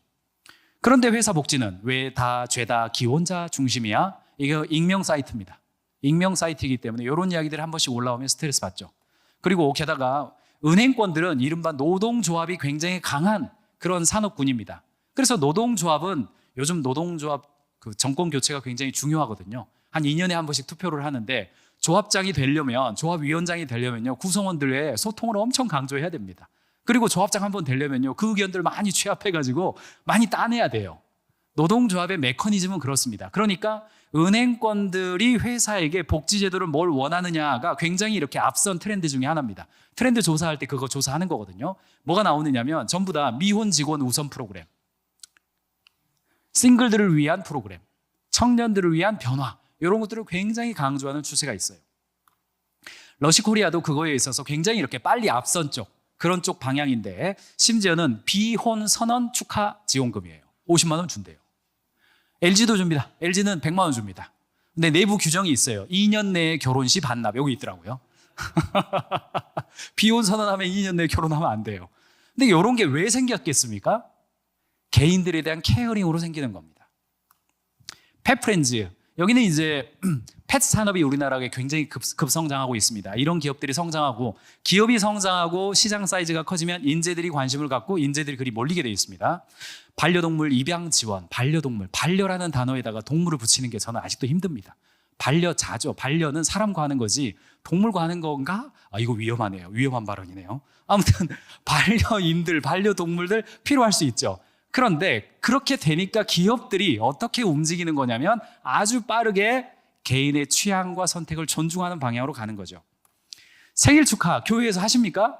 그런데 회사 복지는 왜 다 죄다 기혼자 중심이야? 이게 익명 사이트입니다. 익명 사이트이기 때문에 이런 이야기들이 한 번씩 올라오면 스트레스 받죠. 그리고 게다가 은행권들은 이른바 노동조합이 굉장히 강한 그런 산업군입니다. 그래서 노동조합은 요즘 노동조합 그 정권 교체가 굉장히 중요하거든요. 한 2년에 한 번씩 투표를 하는데 조합장이 되려면, 조합위원장이 되려면요 구성원들의 소통을 엄청 강조해야 됩니다. 그리고 조합장 한번 되려면요 그 의견들 많이 취합해가지고 많이 따내야 돼요. 노동조합의 메커니즘은 그렇습니다. 그러니까 은행권들이 회사에게 복지제도를 뭘 원하느냐가 굉장히 이렇게 앞선 트렌드 중에 하나입니다. 트렌드 조사할 때 그거 조사하는 거거든요. 뭐가 나오느냐면 전부 다 미혼 직원 우선 프로그램, 싱글들을 위한 프로그램, 청년들을 위한 변화, 이런 것들을 굉장히 강조하는 추세가 있어요. 러시코리아도 그거에 있어서 굉장히 이렇게 빨리 앞선 쪽, 그런 쪽 방향인데 심지어는 비혼 선언 축하 지원금이에요. 50만 원 준대요. LG도 줍니다. LG는 100만 원 줍니다. 근데 내부 규정이 있어요. 2년 내에 결혼 시 반납. 여기 있더라고요. 비혼 선언하면 2년 내에 결혼하면 안 돼요. 근데 이런 게 왜 생겼겠습니까? 개인들에 대한 케어링으로 생기는 겁니다. 펫프렌즈, 여기는 이제 펫 산업이 우리나라에 굉장히 급성장하고 있습니다. 이런 기업들이 성장하고 기업이 성장하고 시장 사이즈가 커지면 인재들이 관심을 갖고 인재들이 그리 몰리게 되어 있습니다. 반려동물 입양 지원, 반려동물, 반려라는 단어에다가 동물을 붙이는 게 저는 아직도 힘듭니다. 반려자죠. 반려는 사람과 하는 거지 동물과 하는 건가? 이거 위험하네요. 위험한 발언이네요. 아무튼 반려인들, 반려동물들 필요할 수 있죠. 그런데 그렇게 되니까 기업들이 어떻게 움직이는 거냐면 아주 빠르게 개인의 취향과 선택을 존중하는 방향으로 가는 거죠. 생일 축하 교회에서 하십니까?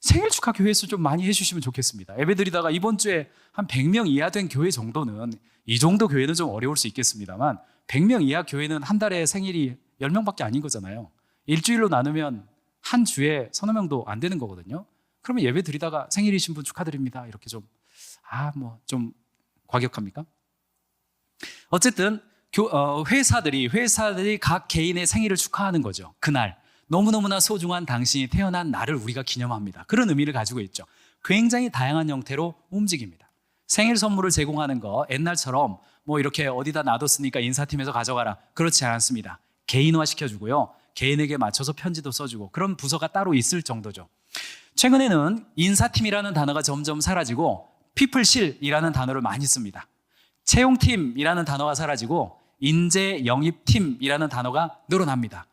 생일 축하 교회에서 좀 많이 해주시면 좋겠습니다. 예배드리다가 이번 주에 한 100명 이하 된 교회 정도는, 이 정도 교회는 좀 어려울 수 있겠습니다만 100명 이하 교회는 한 달에 생일이 10명밖에 아닌 거잖아요. 일주일로 나누면 한 주에 서너 명도 안 되는 거거든요. 그러면 예배 드리다가 생일이신 분 축하드립니다. 이렇게 좀 좀 과격합니까? 어쨌든 회사들이 각 개인의 생일을 축하하는 거죠. 그날 너무너무나 소중한 당신이 태어난 날을 우리가 기념합니다. 그런 의미를 가지고 있죠. 굉장히 다양한 형태로 움직입니다. 생일 선물을 제공하는 거 옛날처럼 뭐 이렇게 어디다 놔뒀으니까 인사팀에서 가져가라, 그렇지 않습니다. 개인화 시켜주고요, 개인에게 맞춰서 편지도 써주고 그런 부서가 따로 있을 정도죠. 최근에는 인사팀이라는 단어가 점점 사라지고 피플실이라는 단어를 많이 씁니다. 채용팀이라는 단어가 사라지고 인재 영입팀이라는 단어가 늘어납니다.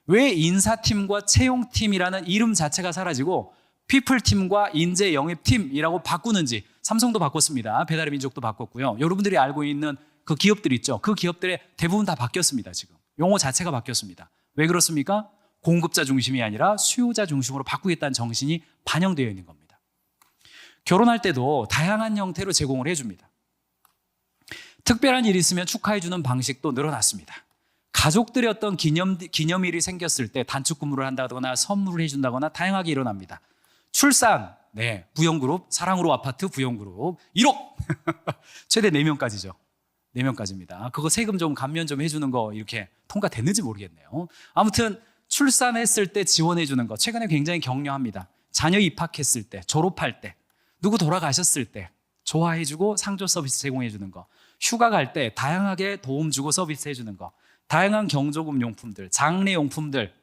왜 인사팀과 채용팀이라는 이름 자체가 사라지고 피플팀과 인재 영입팀이라고 바꾸는지, 삼성도 바꿨습니다. 배달의 민족도 바꿨고요. 여러분들이 알고 있는 그 기업들 있죠. 그 기업들의 대부분 다 바뀌었습니다. 지금 용어 자체가 바뀌었습니다. 왜 그렇습니까? 공급자 중심이 아니라 수요자 중심으로 바꾸겠다는 정신이 반영되어 있는 겁니다. 결혼할 때도 다양한 형태로 제공을 해줍니다. 특별한 일이 있으면 축하해주는 방식도 늘어났습니다. 가족들의 어떤 기념일이 생겼을 때 단축 근무를 한다거나 선물을 해준다거나 다양하게 일어납니다. 출산, 부영그룹, 사랑으로 아파트 부영그룹 1억 최대 4명까지죠. 4명까지입니다. 그거 세금 좀 감면 좀 해주는 거 이렇게 통과됐는지 모르겠네요. 아무튼 출산했을 때 지원해 주는 거 최근에 굉장히 격려합니다. 자녀 입학했을 때, 졸업할 때, 누구 돌아가셨을 때 좋아해 주고 상조 서비스 제공해 주는 거, 휴가 갈 때 다양하게 도움 주고 서비스 해 주는 거, 다양한 경조금 용품들, 장례 용품들.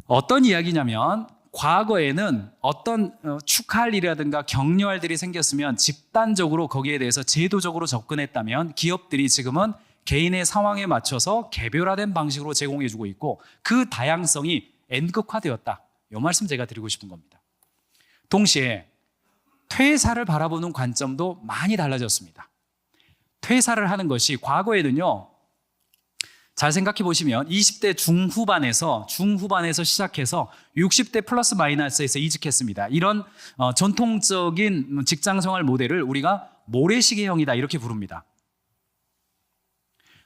어떤 이야기냐면 과거에는 어떤 축하할 일이라든가 격려할 일이 생겼으면 집단적으로 거기에 대해서 제도적으로 접근했다면 기업들이 지금은 개인의 상황에 맞춰서 개별화된 방식으로 제공해 주고 있고 그 다양성이 N극화되었다. 이 말씀 제가 드리고 싶은 겁니다. 동시에 퇴사를 바라보는 관점도 많이 달라졌습니다. 퇴사를 하는 것이 과거에는요, 잘 생각해 보시면 20대 중후반에서 시작해서 60대 플러스 마이너스에서 이직했습니다. 이런 전통적인 직장생활 모델을 우리가 모래시계형이다 이렇게 부릅니다.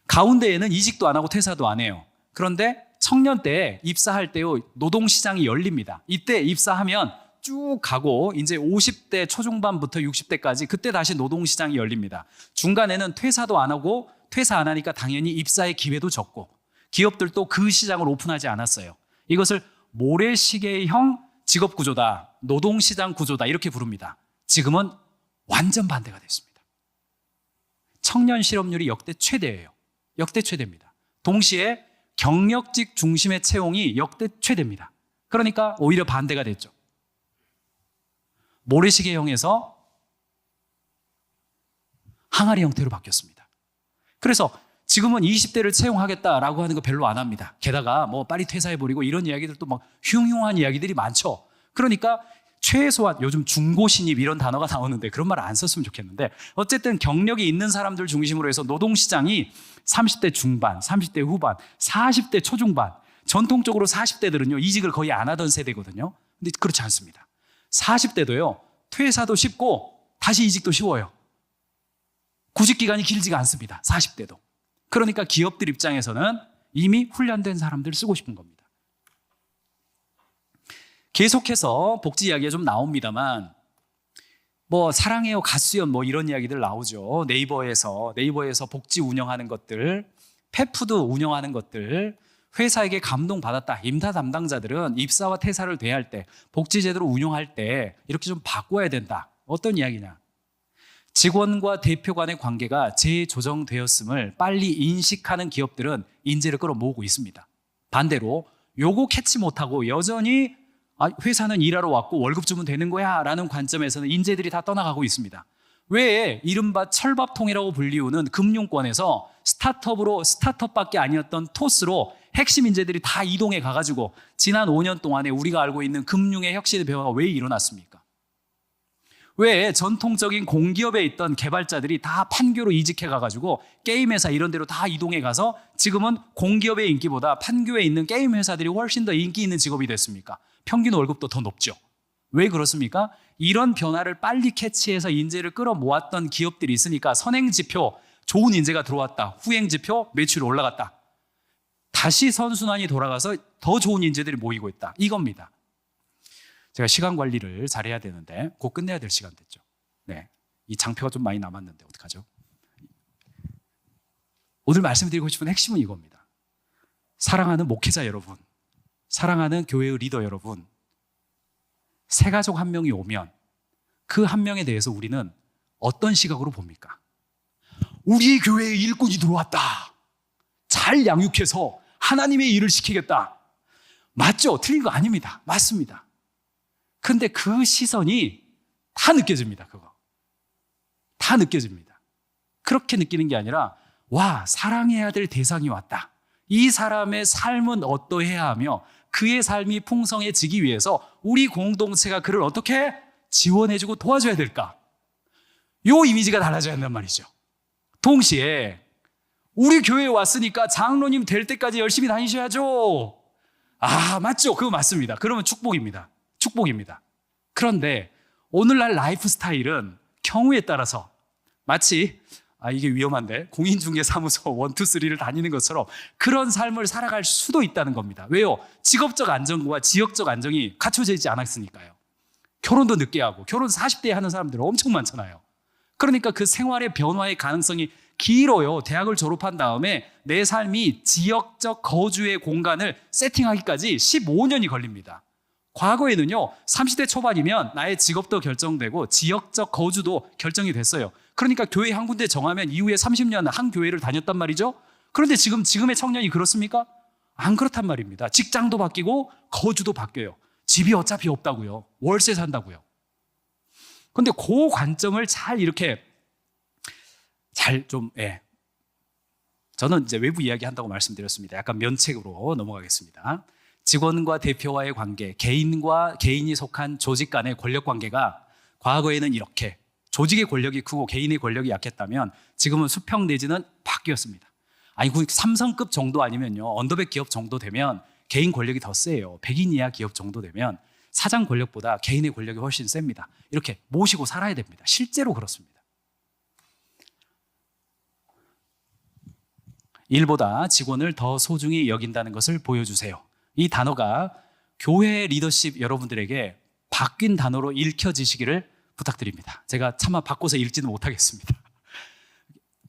가운데에는 이직도 안 하고 퇴사도 안 해요. 그런데 청년 때 입사할 때요, 노동시장이 열립니다. 이때 입사하면 쭉 가고 이제 50대 초중반부터 60대까지 그때 다시 노동시장이 열립니다. 중간에는 퇴사도 안 하고 퇴사 안 하니까 당연히 입사의 기회도 적고 기업들도 그 시장을 오픈하지 않았어요. 이것을 모래시계형 직업구조다, 노동시장 구조다 이렇게 부릅니다. 지금은 완전 반대가 됐습니다. 청년 실업률이 역대 최대예요. 역대 최대입니다. 동시에 경력직 중심의 채용이 역대 최대입니다. 그러니까 오히려 반대가 됐죠. 모래시계형에서 항아리 형태로 바뀌었습니다. 그래서 지금은 20대를 채용하겠다라고 하는 거 별로 안 합니다. 게다가 뭐 빨리 퇴사해버리고 이런 이야기들도 막 흉흉한 이야기들이 많죠. 그러니까 최소한 요즘 중고신입 이런 단어가 나오는데 그런 말 안 썼으면 좋겠는데 어쨌든 경력이 있는 사람들 중심으로 해서 노동시장이 30대 중반, 30대 후반, 40대 초중반, 전통적으로 40대들은요 이직을 거의 안 하던 세대거든요. 근데 그렇지 않습니다. 40대도요 퇴사도 쉽고 다시 이직도 쉬워요. 구직 기간이 길지가 않습니다. 40대도. 그러니까 기업들 입장에서는 이미 훈련된 사람들 쓰고 싶은 겁니다. 계속해서 복지 이야기가 좀 나옵니다만 뭐 사랑해요 갓수연 뭐 이런 이야기들 나오죠. 네이버에서 복지 운영하는 것들, 펫푸드 운영하는 것들, 회사에게 감동받았다. 임타 담당자들은 입사와 퇴사를 대할 때 복지 제도를 운영할 때 이렇게 좀 바꿔야 된다. 어떤 이야기냐? 직원과 대표 간의 관계가 재조정되었음을 빨리 인식하는 기업들은 인재를 끌어모으고 있습니다. 반대로 요거 캐치 못하고 여전히 회사는 일하러 왔고 월급 주면 되는 거야 라는 관점에서는 인재들이 다 떠나가고 있습니다. 왜 이른바 철밥통이라고 불리우는 금융권에서 스타트업밖에 아니었던 토스로 핵심 인재들이 다 이동해 가가지고 지난 5년 동안에 우리가 알고 있는 금융의 혁신의 변화가 왜 일어났습니까? 왜 전통적인 공기업에 있던 개발자들이 다 판교로 이직해 가가지고 게임 회사 이런 데로 다 이동해 가서 지금은 공기업의 인기보다 판교에 있는 게임 회사들이 훨씬 더 인기 있는 직업이 됐습니까? 평균 월급도 더 높죠. 왜 그렇습니까? 이런 변화를 빨리 캐치해서 인재를 끌어모았던 기업들이 있으니까 선행지표 좋은 인재가 들어왔다. 후행지표 매출이 올라갔다. 다시 선순환이 돌아가서 더 좋은 인재들이 모이고 있다. 이겁니다. 제가 시간 관리를 잘해야 되는데 곧 끝내야 될 시간 됐죠. 네, 이 장표가 좀 많이 남았는데 어떡하죠? 오늘 말씀드리고 싶은 핵심은 이겁니다. 사랑하는 목회자 여러분, 사랑하는 교회의 리더 여러분, 새 가족 한 명이 오면 그 한 명에 대해서 우리는 어떤 시각으로 봅니까? 우리 교회에 일꾼이 들어왔다. 잘 양육해서 하나님의 일을 시키겠다. 맞죠? 틀린 거 아닙니다. 맞습니다. 근데 그 시선이 다 느껴집니다. 그거 다 느껴집니다. 그렇게 느끼는 게 아니라 와, 사랑해야 될 대상이 왔다. 이 사람의 삶은 어떠해야 하며 그의 삶이 풍성해지기 위해서 우리 공동체가 그를 어떻게 지원해주고 도와줘야 될까? 요 이미지가 달라져야 한단 말이죠. 동시에 우리 교회에 왔으니까 장로님 될 때까지 열심히 다니셔야죠. 맞죠? 그거 맞습니다. 그러면 축복입니다. 축복입니다. 그런데 오늘날 라이프 스타일은 경우에 따라서 마치 이게 위험한데 공인중개사무소 1, 2, 3를 다니는 것처럼 그런 삶을 살아갈 수도 있다는 겁니다. 왜요? 직업적 안정과 지역적 안정이 갖춰져 있지 않았으니까요. 결혼도 늦게 하고 결혼 40대에 하는 사람들 엄청 많잖아요. 그러니까 그 생활의 변화의 가능성이 길어요. 대학을 졸업한 다음에 내 삶이 지역적 거주의 공간을 세팅하기까지 15년이 걸립니다. 과거에는요, 30대 초반이면 나의 직업도 결정되고 지역적 거주도 결정이 됐어요. 그러니까 교회 한 군데 정하면 이후에 30년 한 교회를 다녔단 말이죠. 그런데 지금의 청년이 그렇습니까? 안 그렇단 말입니다. 직장도 바뀌고 거주도 바뀌어요. 집이 어차피 없다고요. 월세 산다고요. 그런데 그 관점을 잘 이렇게 저는 이제 외부 이야기 한다고 말씀드렸습니다. 약간 면책으로 넘어가겠습니다. 직원과 대표와의 관계, 개인이 속한 조직 간의 권력 관계가 과거에는 이렇게 조직의 권력이 크고 개인의 권력이 약했다면 지금은 수평 내지는 바뀌었습니다. 삼성급 정도 아니면요, 언더백 기업 정도 되면 개인 권력이 더 세요. 100인 이하 기업 정도 되면 사장 권력보다 개인의 권력이 훨씬 셉니다. 이렇게 모시고 살아야 됩니다. 실제로 그렇습니다. 일보다 직원을 더 소중히 여긴다는 것을 보여주세요. 이 단어가 교회 리더십 여러분들에게 바뀐 단어로 읽혀지시기를 부탁드립니다. 제가 차마 바꿔서 읽지는 못하겠습니다.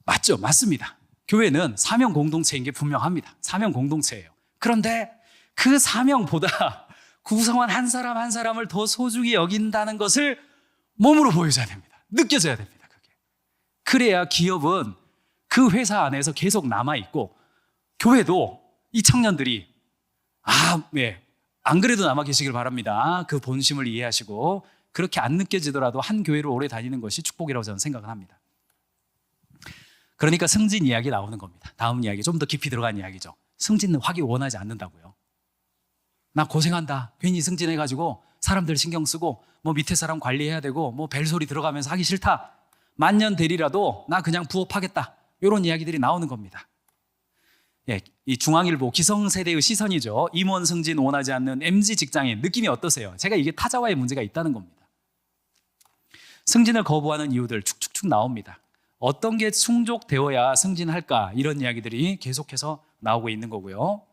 맞죠? 맞습니다. 교회는 사명 공동체인 게 분명합니다. 사명 공동체예요. 그런데 그 사명보다 구성원 한 사람 한 사람을 더 소중히 여긴다는 것을 몸으로 보여줘야 됩니다. 느껴져야 됩니다. 그게. 그래야 기업은 그 회사 안에서 계속 남아있고 교회도 이 청년들이 안 그래도 남아 계시길 바랍니다. 그 본심을 이해하시고 그렇게 안 느껴지더라도 한 교회를 오래 다니는 것이 축복이라고 저는 생각을 합니다. 그러니까 승진 이야기 나오는 겁니다. 다음 이야기 좀 더 깊이 들어간 이야기죠. 승진은 하기 원하지 않는다고요. 나 고생한다. 괜히 승진해가지고 사람들 신경 쓰고 밑에 사람 관리해야 되고 벨소리 들어가면서 하기 싫다. 만년 대리라도 나 그냥 부업하겠다. 이런 이야기들이 나오는 겁니다. 이 중앙일보 기성세대의 시선이죠. 임원 승진 원하지 않는 MZ 직장인 느낌이 어떠세요? 제가 이게 타자와의 문제가 있다는 겁니다. 승진을 거부하는 이유들 축축축 나옵니다. 어떤 게 충족되어야 승진할까? 이런 이야기들이 계속해서 나오고 있는 거고요.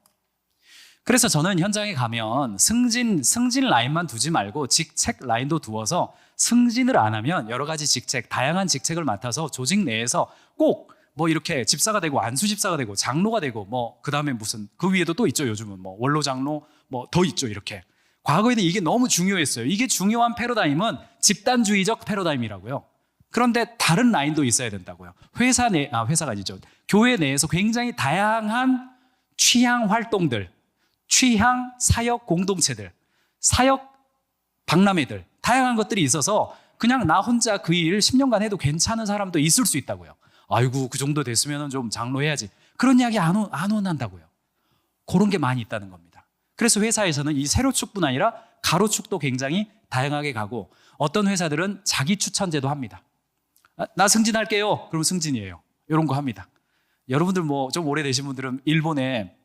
그래서 저는 현장에 가면 승진 라인만 두지 말고 직책 라인도 두어서 승진을 안 하면 여러 가지 직책, 다양한 직책을 맡아서 조직 내에서 꼭 이렇게 집사가 되고 안수집사가 되고 장로가 되고 그 다음에 그 위에도 또 있죠. 요즘은 원로 장로 더 있죠. 이렇게. 과거에는 이게 너무 중요했어요. 이게 중요한 패러다임은 집단주의적 패러다임이라고요. 그런데 다른 라인도 있어야 된다고요. 회사가 아니죠. 교회 내에서 굉장히 다양한 취향 활동들, 취향 사역 공동체들, 사역 박람회들, 다양한 것들이 있어서 그냥 나 혼자 그 일 10년간 해도 괜찮은 사람도 있을 수 있다고요. 아이고, 그 정도 됐으면 좀 장로해야지. 그런 이야기 안 원한다고요. 그런 게 많이 있다는 겁니다. 그래서 회사에서는 이 세로축뿐 아니라 가로축도 굉장히 다양하게 가고, 어떤 회사들은 자기 추천제도 합니다. 나 승진할게요. 그럼 승진이에요. 이런 거 합니다. 여러분들 뭐 좀 오래되신 분들은 일본의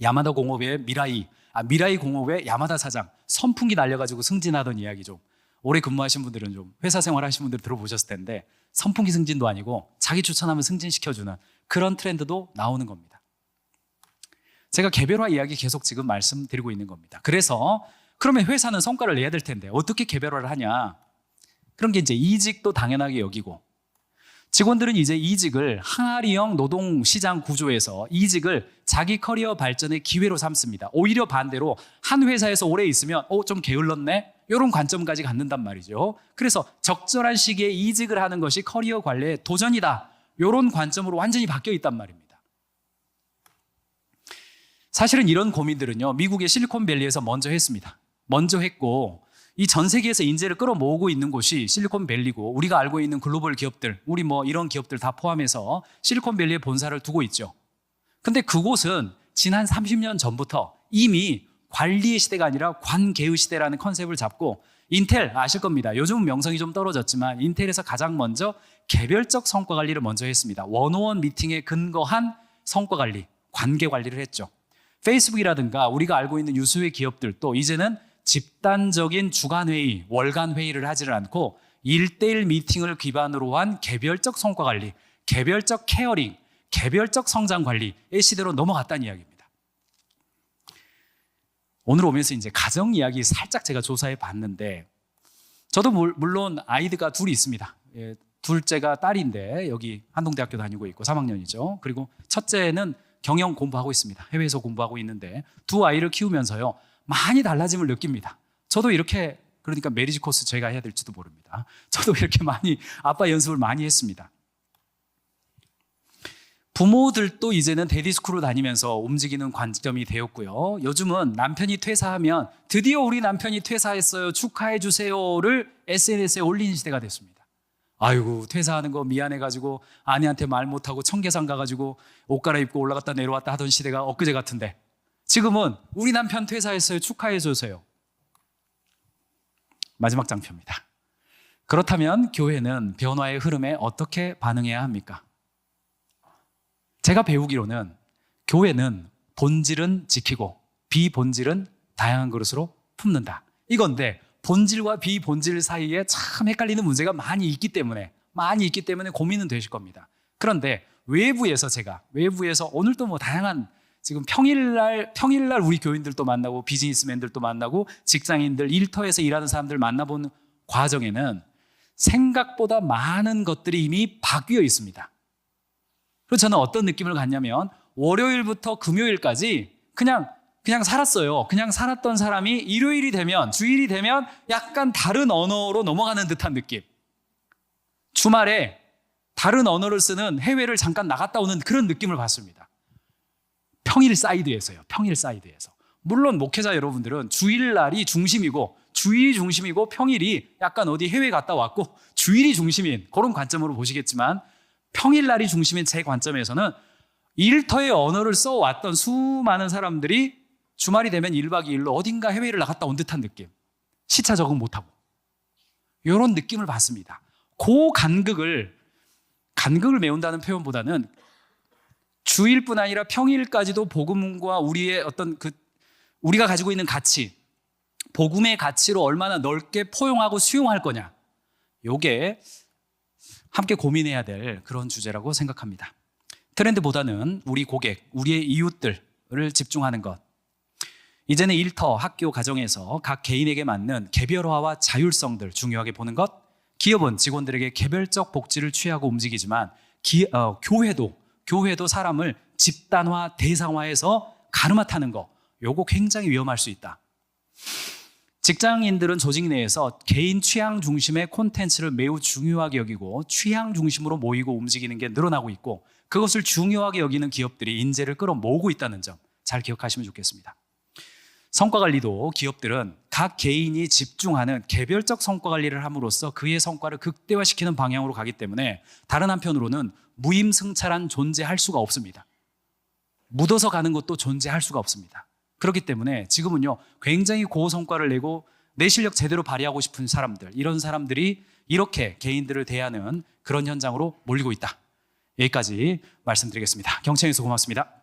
야마다 공업의 미라이 공업의 야마다 사장 선풍기 날려가지고 승진하던 이야기 좀 오래 근무하신 분들은 좀 회사 생활 하신 분들 들어보셨을 텐데, 선풍기 승진도 아니고 자기 추천하면 승진시켜주는 그런 트렌드도 나오는 겁니다. 제가 개별화 이야기 계속 지금 말씀드리고 있는 겁니다. 그래서 그러면 회사는 성과를 내야 될 텐데 어떻게 개별화를 하냐? 그런 게 이제 이직도 당연하게 여기고, 직원들은 이제 이직을 항아리형 노동시장 구조에서 이직을 자기 커리어 발전의 기회로 삼습니다. 오히려 반대로 한 회사에서 오래 있으면 좀 게을렀네? 이런 관점까지 갖는단 말이죠. 그래서 적절한 시기에 이직을 하는 것이 커리어 관리의 도전이다. 이런 관점으로 완전히 바뀌어 있단 말입니다. 사실은 이런 고민들은요, 미국의 실리콘밸리에서 먼저 했습니다. 먼저 했고, 이 전 세계에서 인재를 끌어모으고 있는 곳이 실리콘밸리고, 우리가 알고 있는 글로벌 기업들, 우리 뭐 이런 기업들 다 포함해서 실리콘밸리에 본사를 두고 있죠. 근데 그곳은 지난 30년 전부터 이미 관리의 시대가 아니라 관계의 시대라는 컨셉을 잡고, 인텔 아실 겁니다. 요즘은 명성이 좀 떨어졌지만 인텔에서 가장 먼저 개별적 성과 관리를 먼저 했습니다. 원오원 미팅에 근거한 성과 관리, 관계 관리를 했죠. 페이스북이라든가 우리가 알고 있는 유수의 기업들도 이제는 집단적인 주간회의, 월간회의를 하지를 않고 1대1 미팅을 기반으로 한 개별적 성과 관리, 개별적 케어링, 개별적 성장 관리의 시대로 넘어갔다는 이야기입니다. 오늘 오면서 이제 가정 이야기 살짝 제가 조사해 봤는데, 저도 물론 아이들가 둘이 있습니다. 둘째가 딸인데 여기 한동대학교 다니고 있고 3학년이죠. 그리고 첫째는 경영 공부하고 있습니다. 해외에서 공부하고 있는데, 두 아이를 키우면서요 많이 달라짐을 느낍니다. 저도 이렇게, 그러니까 메리지 코스 제가 해야 될지도 모릅니다. 저도 이렇게 많이 아빠 연습을 많이 했습니다. 부모들도 이제는 데디스쿨을 다니면서 움직이는 관점이 되었고요. 요즘은 남편이 퇴사하면 드디어 우리 남편이 퇴사했어요, 축하해 주세요를 SNS에 올리는 시대가 됐습니다. 아이고, 퇴사하는 거 미안해가지고 아내한테 말 못하고 청계산 가가지고 옷 갈아입고 올라갔다 내려왔다 하던 시대가 엊그제 같은데, 지금은 우리 남편 퇴사했어요, 축하해 주세요. 마지막 장표입니다. 그렇다면 교회는 변화의 흐름에 어떻게 반응해야 합니까? 제가 배우기로는 교회는 본질은 지키고 비본질은 다양한 그릇으로 품는다, 이건데, 본질과 비본질 사이에 참 헷갈리는 문제가 많이 있기 때문에 고민은 되실 겁니다. 그런데 외부에서 오늘도 뭐 다양한, 지금 평일날 우리 교인들도 만나고 비즈니스맨들도 만나고 직장인들, 일터에서 일하는 사람들 만나본 과정에는 생각보다 많은 것들이 이미 바뀌어 있습니다. 그래서 저는 어떤 느낌을 갖냐면, 월요일부터 금요일까지 그냥 살았어요. 그냥 살았던 사람이 일요일이 되면, 주일이 되면 약간 다른 언어로 넘어가는 듯한 느낌. 주말에 다른 언어를 쓰는 해외를 잠깐 나갔다 오는 그런 느낌을 받습니다. 평일 사이드에서요. 물론 목회자 여러분들은 주일날이 중심이고, 주일이 중심이고, 평일이 약간 어디 해외 갔다 왔고 주일이 중심인 그런 관점으로 보시겠지만, 평일날이 중심인 제 관점에서는 일터의 언어를 써왔던 수많은 사람들이 주말이 되면 1박 2일로 어딘가 해외를 나갔다 온 듯한 느낌, 시차 적응 못하고 이런 느낌을 받습니다. 그 간극을 메운다는 표현보다는 주일뿐 아니라 평일까지도 복음과 우리의 어떤 우리가 가지고 있는 가치, 복음의 가치로 얼마나 넓게 포용하고 수용할 거냐, 이게 함께 고민해야 될 그런 주제라고 생각합니다. 트렌드보다는 우리 고객, 우리의 이웃들을 집중하는 것. 이제는 일터, 학교, 가정에서 각 개인에게 맞는 개별화와 자율성들 중요하게 보는 것. 기업은 직원들에게 개별적 복지를 취하고 움직이지만 교회도 사람을 집단화, 대상화해서 가르마 타는 거, 요거 굉장히 위험할 수 있다. 직장인들은 조직 내에서 개인 취향 중심의 콘텐츠를 매우 중요하게 여기고 취향 중심으로 모이고 움직이는 게 늘어나고 있고 그것을 중요하게 여기는 기업들이 인재를 끌어모으고 있다는 점 잘 기억하시면 좋겠습니다. 성과 관리도 기업들은 각 개인이 집중하는 개별적 성과 관리를 함으로써 그의 성과를 극대화시키는 방향으로 가기 때문에 다른 한편으로는 무임승차란 존재할 수가 없습니다. 묻어서 가는 것도 존재할 수가 없습니다. 그렇기 때문에 지금은요, 굉장히 고성과를 내고 내 실력 제대로 발휘하고 싶은 사람들, 이런 사람들이 이렇게 개인들을 대하는 그런 현장으로 몰리고 있다. 여기까지 말씀드리겠습니다. 경청해주셔서 고맙습니다.